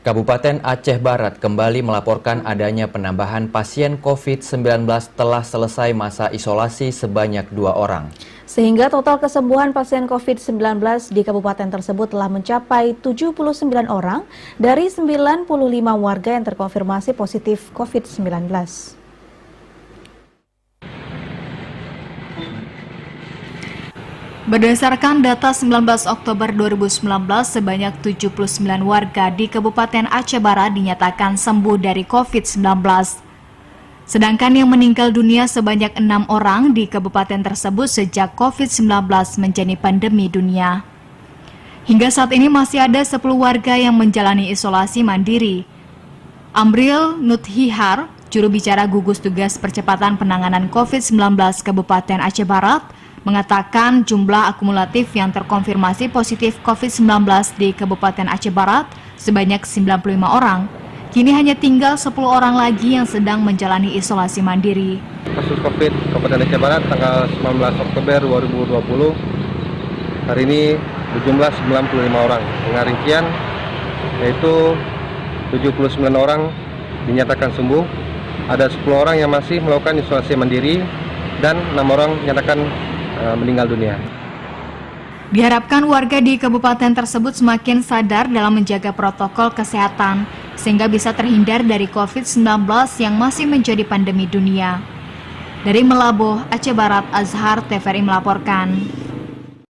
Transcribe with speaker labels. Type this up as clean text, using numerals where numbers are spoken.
Speaker 1: Kabupaten Aceh Barat kembali melaporkan adanya penambahan pasien COVID-19 setelah selesai masa isolasi sebanyak 2 orang.
Speaker 2: Sehingga total kesembuhan pasien COVID-19 di kabupaten tersebut telah mencapai 79 orang dari 95 warga yang terkonfirmasi positif COVID-19.
Speaker 3: Berdasarkan data 19 Oktober 2019, sebanyak 79 warga di Kabupaten Aceh Barat dinyatakan sembuh dari COVID-19. Sedangkan yang meninggal dunia sebanyak 6 orang di kabupaten tersebut sejak COVID-19 menjadi pandemi dunia. Hingga saat ini masih ada 10 warga yang menjalani isolasi mandiri. Amril Nuthihar, juru bicara gugus tugas percepatan penanganan COVID-19 Kabupaten Aceh Barat, mengatakan jumlah akumulatif yang terkonfirmasi positif COVID-19 di Kabupaten Aceh Barat sebanyak 95 orang. Kini hanya tinggal 10 orang lagi yang sedang menjalani isolasi mandiri.
Speaker 4: Kasus COVID Kabupaten Aceh Barat tanggal 19 Oktober 2020 hari ini berjumlah 95 orang. Dengan rincian yaitu 79 orang dinyatakan sembuh, ada 10 orang yang masih melakukan isolasi mandiri dan 6 orang dinyatakan meninggal dunia.
Speaker 3: Diharapkan warga di kabupaten tersebut semakin sadar dalam menjaga protokol kesehatan sehingga bisa terhindar dari COVID-19 yang masih menjadi pandemi dunia. Dari Melabuh, Aceh Barat, Azhar TVRI melaporkan.